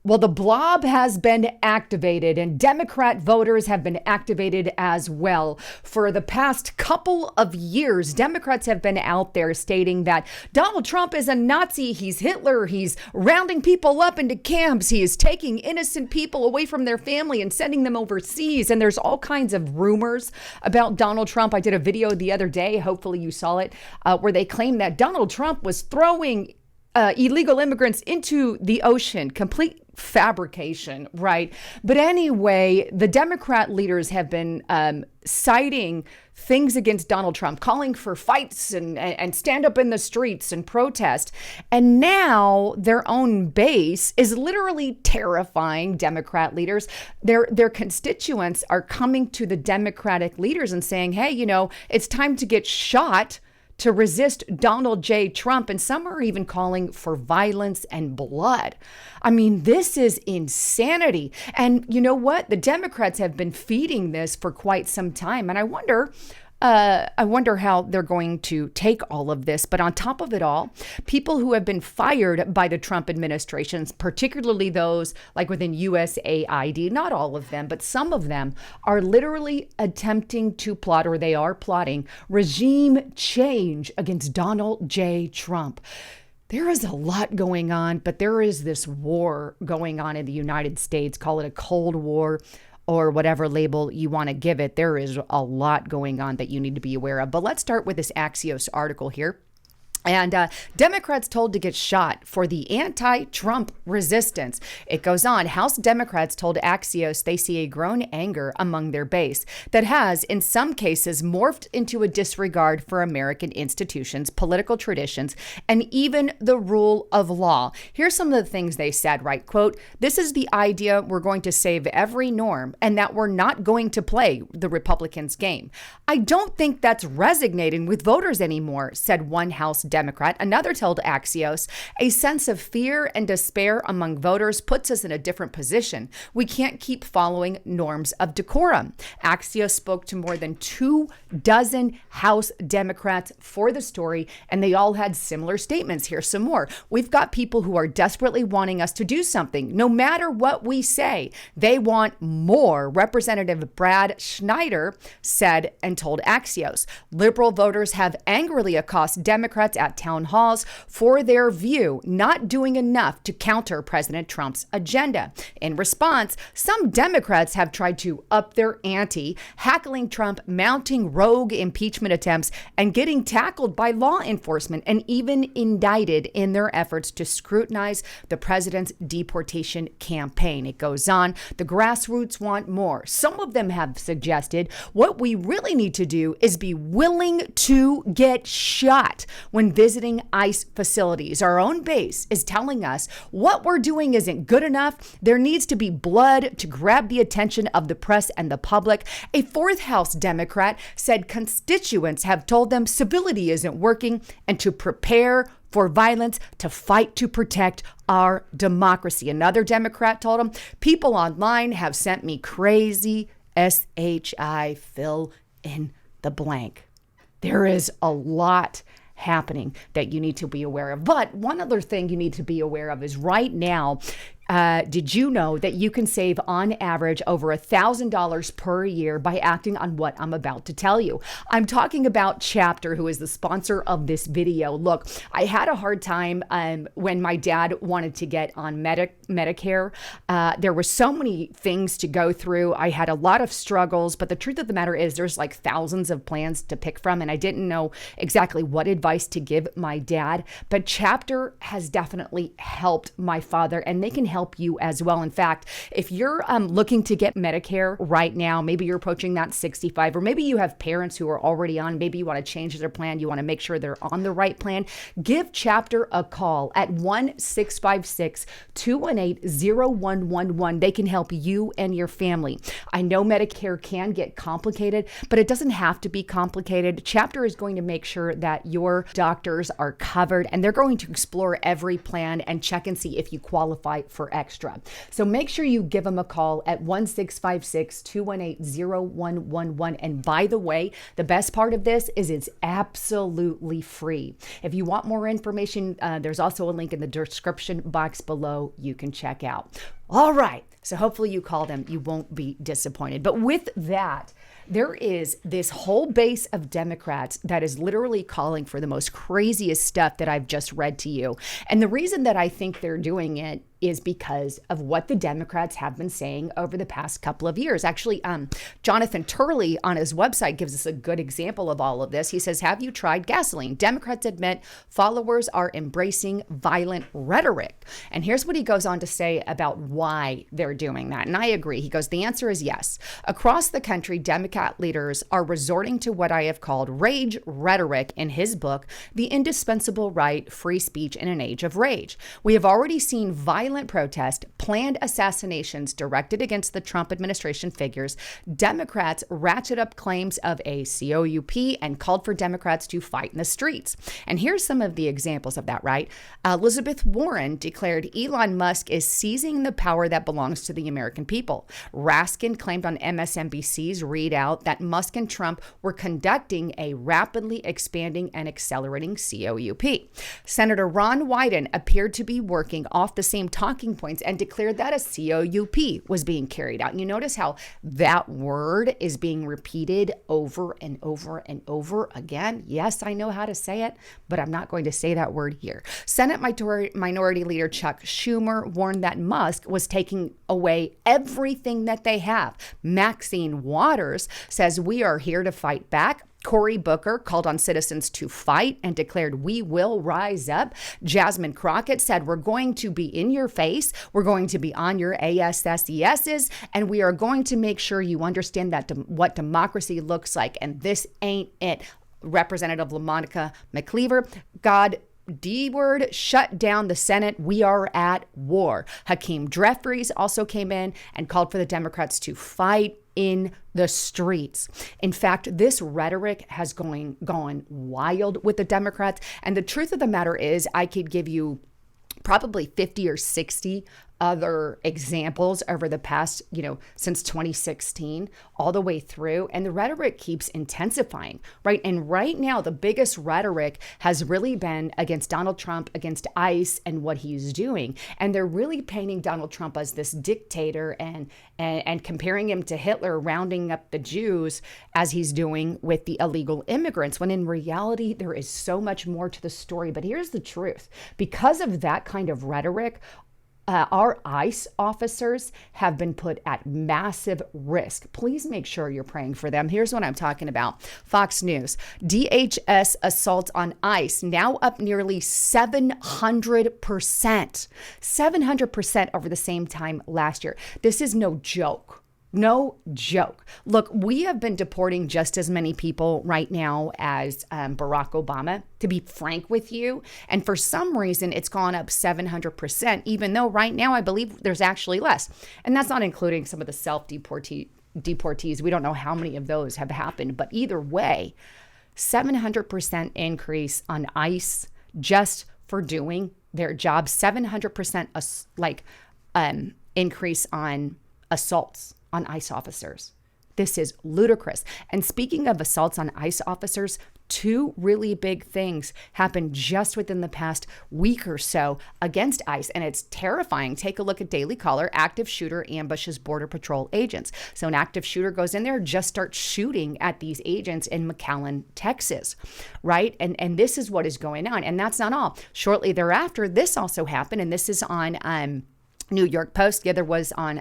Well, the blob has been activated and Democrat voters have been activated as well. For the past couple of years, Democrats have been out there stating that Donald Trump is a Nazi, he's Hitler, he's rounding people up into camps, he is taking innocent people away from their family and sending them overseas. And there's all kinds of rumors about Donald Trump. I did a video the other day, hopefully you saw it, where they claimed that Donald Trump was throwing illegal immigrants into the ocean. Complete fabrication, right? But anyway, the Democrat leaders have been citing things against Donald Trump, calling for fights and stand up in the streets and protest. And now their own base is literally terrifying Democrat leaders. Their constituents are coming to the Democratic leaders and saying, hey, you know, it's time to get shot to resist Donald J. Trump, and some are even calling for violence and blood. I mean, this is insanity. And you know what? The Democrats have been feeding this for quite some time, and I wonder how they're going to take all of this. But on top of it all, people who have been fired by the Trump administrations, particularly those like within USAID, not all of them, but some of them are literally attempting to plot, or they are plotting, regime change against Donald J. Trump. There is a lot going on, but there is this war going on in the United States. Call it a Cold War, or whatever label you want to give it. There is a lot going on that you need to be aware of. But let's start with this Axios article here. And Democrats told to get shot for the anti-Trump resistance. It goes on. House Democrats told Axios they see a growing anger among their base that has, in some cases, morphed into a disregard for American institutions, political traditions, and even the rule of law. Here's some of the things they said, right? Quote, "This is the idea we're going to save every norm and that we're not going to play the Republicans' game. I don't think that's resonating with voters anymore," said one House Democrat. Another told Axios, "A sense of fear and despair among voters puts us in a different position. We can't keep following norms of decorum." Axios spoke to more than 24 House Democrats for the story, and they all had similar statements. Here's some more. "We've got people who are desperately wanting us to do something. No matter what we say, they want more," Representative Brad Schneider said and told Axios. Liberal voters have angrily accosted Democrats at town halls for their view not doing enough to counter President Trump's agenda. In response, some Democrats have tried to up their ante, heckling Trump, mounting rogue impeachment attempts, and getting tackled by law enforcement and even indicted in their efforts to scrutinize the president's deportation campaign. It goes on. The grassroots want more. Some of them have suggested what we really need to do is be willing to get shot when visiting ICE facilities. Our own base is telling us what we're doing isn't good enough. There needs to be blood to grab the attention of the press and the public. A fourth House Democrat said constituents have told them civility isn't working and to prepare for violence to fight to protect our democracy. Another Democrat told him, "People online have sent me crazy SHI fill in the blank." There is a lot happening that you need to be aware of. But one other thing you need to be aware of is right now, did you know that you can save on average over $1,000 per year by acting on what I'm about to tell you? I'm talking about Chapter, who is the sponsor of this video. Look, I had a hard time when my dad wanted to get on Medicare. There were so many things to go through. I had a lot of struggles, but the truth of the matter is there's like thousands of plans to pick from, and I didn't know exactly what advice to give my dad. But Chapter has definitely helped my father, and they can help you as well. In fact, if you're looking to get Medicare right now, maybe you're approaching that 65, or maybe you have parents who are already on, maybe you want to change their plan, you want to make sure they're on the right plan, give Chapter a call at 1-656-218-0111. They can help you and your family. I know Medicare can get complicated, but it doesn't have to be complicated. Chapter is going to make sure that your doctors are covered, and they're going to explore every plan and check and see if you qualify for extra. So make sure you give them a call at 1-656-218-0111. And by the way, the best part of this is it's absolutely free. If you want more information, there's also a link in the description box below you can check out. All right. So hopefully you call them. You won't be disappointed. But with that, there is this whole base of Democrats that is literally calling for the most craziest stuff that I've just read to you. And the reason that I think they're doing it is because of what the Democrats have been saying over the past couple of years. Actually, Jonathan Turley on his website gives us a good example of all of this. He says, have you tried gasoline? Democrats admit followers are embracing violent rhetoric. And here's what he goes on to say about why they're doing that. And I agree. He goes, the answer is yes. Across the country, Democrat leaders are resorting to what I have called rage rhetoric in his book, The Indispensable Right, Free Speech in an Age of Rage. We have already seen violent protest, planned assassinations directed against the Trump administration figures. Democrats ratchet up claims of a COUP and called for Democrats to fight in the streets. And here's some of the examples of that, right? Elizabeth Warren declared Elon Musk is seizing the power that belongs to the American people. Raskin claimed on MSNBC's readout that Musk and Trump were conducting a rapidly expanding and accelerating COUP. Senator Ron Wyden appeared to be working off the same talking points and declared that a COUP was being carried out. And you notice how that word is being repeated over and over and over again. Yes, I know how to say it, but I'm not going to say that word here. Senate Minority Leader Chuck Schumer warned that Musk was taking away everything that they have. Maxine Waters says, we are here to fight back. Cory Booker called on citizens to fight and declared, we will rise up. Jasmine Crockett said, we're going to be in your face. We're going to be on your ASSESs, and we are going to make sure you understand that what democracy looks like. And this ain't it. Representative LaMonica McCleaver, God D-word, shut down the Senate. We are at war. Hakeem Jeffries also came in and called for the Democrats to fight in the streets. In fact, this rhetoric has gone wild with the Democrats. And the truth of the matter is, I could give you probably 50 or 60 other examples over the past, since 2016, all the way through. And the rhetoric keeps intensifying, right? And right now, the biggest rhetoric has really been against Donald Trump, against ICE and what he's doing. And they're really painting Donald Trump as this dictator and comparing him to Hitler, rounding up the Jews as he's doing with the illegal immigrants, when in reality, there is so much more to the story. But here's the truth. Because of that kind of rhetoric, our ICE officers have been put at massive risk. Please make sure you're praying for them. Here's what I'm talking about. Fox News. DHS assaults on ICE now up nearly 700%. 700% over the same time last year. This is no joke. No joke. Look, we have been deporting just as many people right now as Barack Obama, to be frank with you. And for some reason, it's gone up 700%, even though right now I believe there's actually less. And that's not including some of the self-deportees. We don't know how many of those have happened. But either way, 700% increase on ICE just for doing their job. 700% increase on assaults on ICE officers. This is ludicrous. And speaking of assaults on ICE officers, two really big things happened just within the past week or so against ICE, and it's terrifying. Take a look at Daily Caller. Active shooter ambushes Border Patrol agents. So an active shooter goes in there, just starts shooting at these agents in McAllen, Texas, right? And this is what is going on. And that's not all. Shortly thereafter, this also happened, and this is on New York Post. The other was on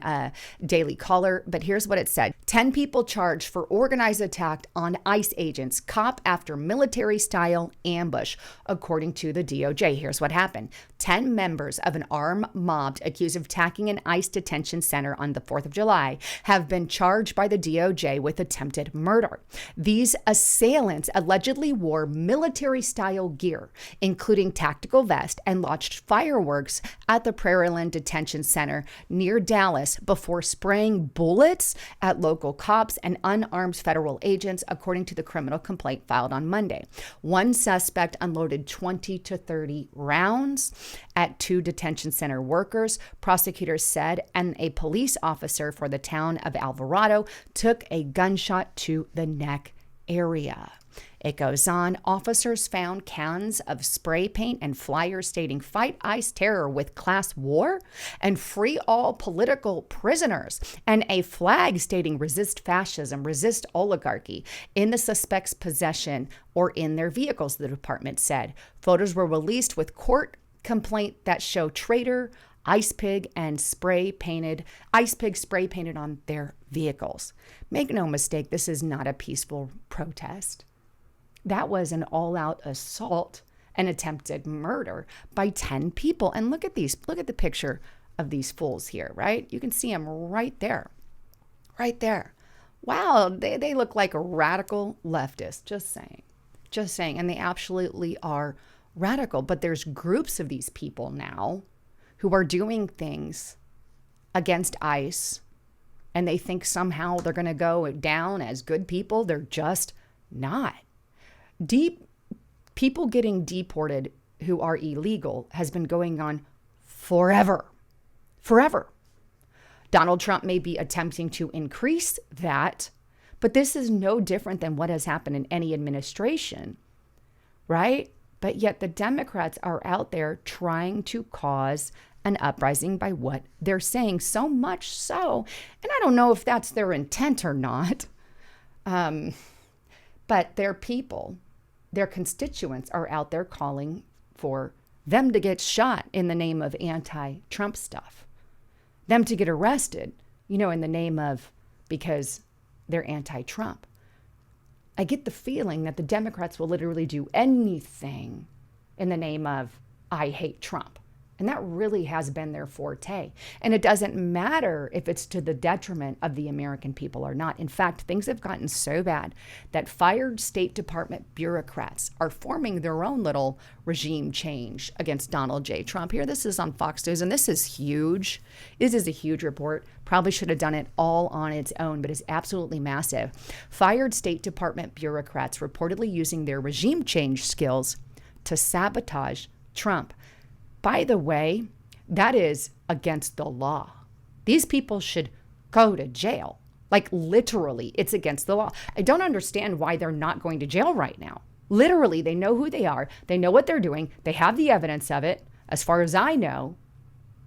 Daily Caller, but here's what it said. 10 people charged for organized attack on ICE agents, cop after military-style ambush, according to the DOJ. Here's what happened. 10 members of an armed mob accused of attacking an ICE detention center on the 4th of July have been charged by the DOJ with attempted murder. These assailants allegedly wore military-style gear, including tactical vests, and launched fireworks at the Prairieland Detention Center near Dallas before spraying bullets at local cops and unarmed federal agents, according to the criminal complaint filed on Monday. One suspect unloaded 20 to 30 rounds at 2 detention center workers, prosecutors said, and a police officer for the town of Alvarado took a gunshot to the neck area. It goes on, officers found cans of spray paint and flyers stating fight ICE terror with class war and free all political prisoners, and a flag stating resist fascism, resist oligarchy in the suspect's possession or in their vehicles, the department said. Photos were released with court complaint that show traitor, ice pig spray painted on their vehicles. Make no mistake, this is not a peaceful protest. That was an all-out assault and attempted murder by 10 people. And look at these. Look at the picture of these fools here, right? You can see them right there. Right there. Wow, they look like a radical leftist. Just saying. Just saying. And they absolutely are radical. But there's groups of these people now who are doing things against ICE, and they think somehow they're going to go down as good people. They're just not. People getting deported who are illegal has been going on forever. Forever. Donald Trump may be attempting to increase that, but this is no different than what has happened in any administration, right? But yet the Democrats are out there trying to cause an uprising by what they're saying, so much so. And I don't know if that's their intent or not. But their people, their constituents are out there calling for them to get shot in the name of anti-Trump stuff. Them to get arrested, in the name of, because they're anti-Trump. I get the feeling that the Democrats will literally do anything in the name of, I hate Trump. And that really has been their forte. And it doesn't matter if it's to the detriment of the American people or not. In fact, things have gotten so bad that fired State Department bureaucrats are forming their own little regime change against Donald J. Trump. Here, this is on Fox News, and this is huge. This is a huge report. Probably should have done it all on its own, but it's absolutely massive. Fired State Department bureaucrats reportedly using their regime change skills to sabotage Trump. By the way, that is against the law. These people should go to jail. Like literally, it's against the law. I don't understand why they're not going to jail right now. Literally, they know who they are. They know what they're doing. They have the evidence of it. As far as I know,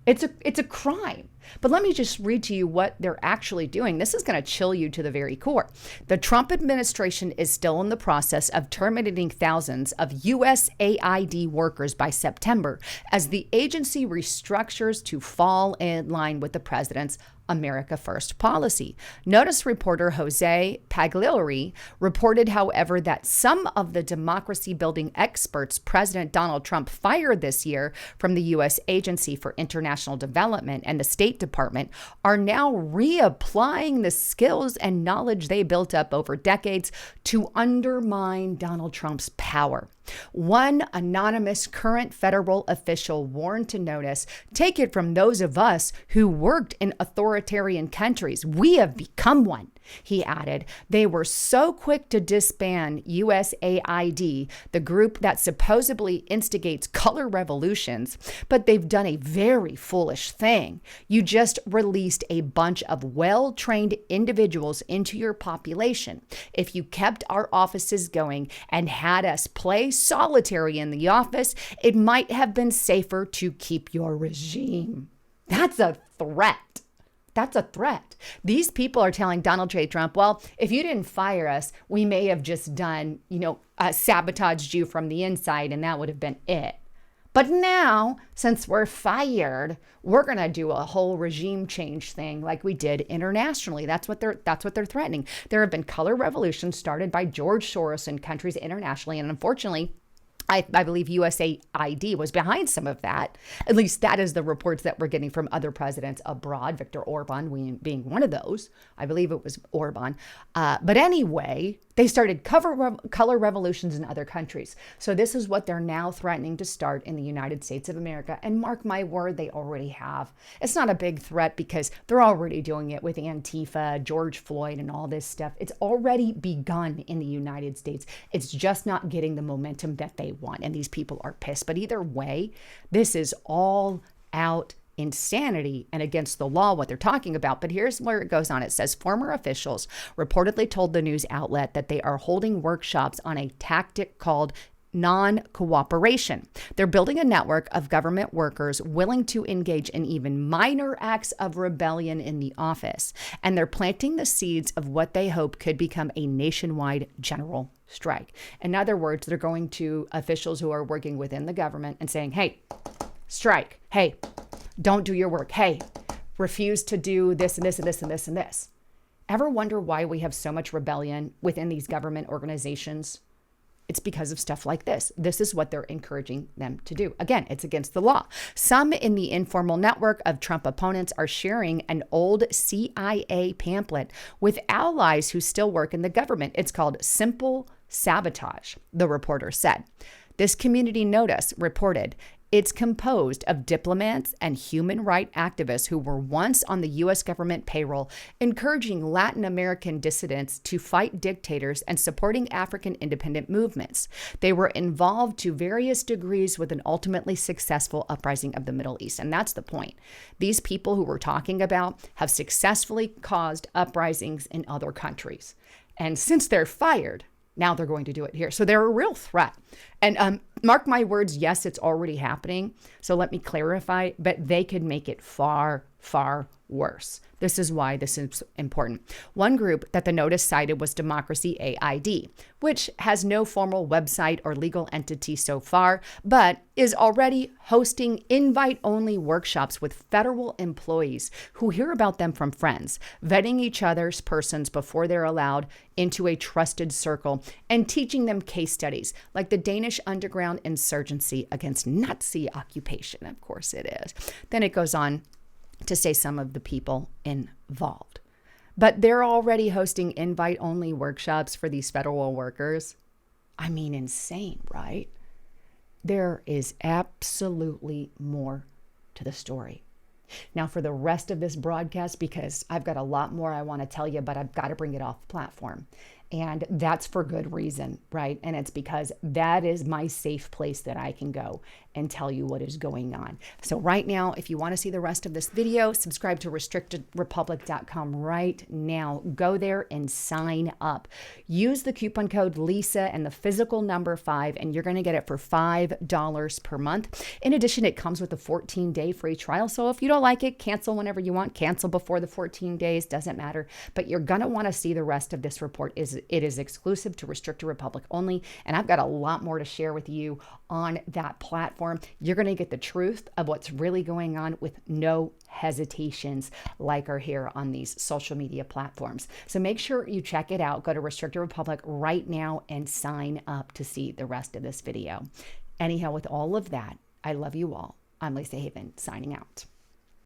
it's a crime. But let me just read to you what they're actually doing. This is going to chill you to the very core. The Trump administration is still in the process of terminating thousands of USAID workers by September as the agency restructures to fall in line with the president's America First policy. Notice reporter Jose Pagliari reported, however, that some of the democracy-building experts President Donald Trump fired this year from the U.S. Agency for International Development and the State Department are now reapplying the skills and knowledge they built up over decades to undermine Donald Trump's power. One anonymous current federal official warned to notice, take it from those of us who worked in authoritarian countries. We have become one. He added, they were so quick to disband USAID, the group that supposedly instigates color revolutions, but they've done a very foolish thing. You just released a bunch of well-trained individuals into your population. If you kept our offices going and had us play solitary in the office, it might have been safer to keep your regime. That's a threat. That's a threat. These people are telling Donald J. Trump, well, if you didn't fire us, we may have just done, sabotaged you from the inside, and that would have been it. But now, since we're fired, we're going to do a whole regime change thing like we did internationally. That's what they're threatening. There have been color revolutions started by George Soros in countries internationally, and unfortunately, I believe USAID was behind some of that. At least that is the reports that we're getting from other presidents abroad, Viktor Orban being one of those. I believe it was Orban. But anyway, they started color revolutions in other countries. So this is what they're now threatening to start in the United States of America. And mark my word, they already have. It's not a big threat because they're already doing it with Antifa, George Floyd, and all this stuff. It's already begun in the United States. It's just not getting the momentum that they want. And these people are pissed. But either way, this is all out insanity and against the law what they're talking about. But here's where it goes on. It says former officials reportedly told the news outlet that they are holding workshops on a tactic called non-cooperation. They're building a network of government workers willing to engage in even minor acts of rebellion in the office. And they're planting the seeds of what they hope could become a nationwide general strike. In other words, they're going to officials who are working within the government and saying, hey, strike. Hey, don't do your work. Hey, refuse to do this and this and this and this and this. Ever wonder why we have so much rebellion within these government organizations? It's because of stuff like this. This is what they're encouraging them to do. Again, it's against the law. Some in the informal network of Trump opponents are sharing an old CIA pamphlet with allies who still work in the government. It's called Simple Sabotage, the reporter said. This community notice reported it's composed of diplomats and human rights activists who were once on the U.S. government payroll, encouraging Latin American dissidents to fight dictators and supporting African independent movements. They were involved to various degrees with an ultimately successful uprising of the Middle East. And that's the point. These people who we're talking about have successfully caused uprisings in other countries. And since they're fired, now they're going to do it here. So they're a real threat. And mark my words, yes, it's already happening. So let me clarify, but they could make it far, far worse. This is why this is important. One group that the notice cited was Democracy AID, which has no formal website or legal entity so far, but is already hosting invite-only workshops with federal employees who hear about them from friends, vetting each other's persons before they're allowed into a trusted circle, and teaching them case studies like the Danish underground insurgency against Nazi occupation. Of course it is. Then it goes on to say some of the people involved. But they're already hosting invite-only workshops for these federal workers. I mean, insane, right? There is absolutely more to the story. Now, for the rest of this broadcast, because I've got a lot more I want to tell you, but I've got to bring it off platform. And that's for good reason, right? And it's because that is my safe place that I can go and tell you what is going on. So right now, if you want to see the rest of this video, subscribe to restrictedrepublic.com right now. Go there and sign up. Use the coupon code LISA and the physical number 5, and you're going to get it for $5 per month. In addition, it comes with a 14-day free trial. So if you don't like it, cancel whenever you want. Cancel before the 14 days, doesn't matter. But you're going to want to see the rest of this report. It is exclusive to Restricted Republic only, and I've got a lot more to share with you on that platform. You're going to get the truth of what's really going on with no hesitations like are here on these social media platforms. So make sure you check it out. Go to Restricted Republic right now and sign up to see the rest of this video. Anyhow, with all of that, I love you all. I'm Lisa Haven, signing out.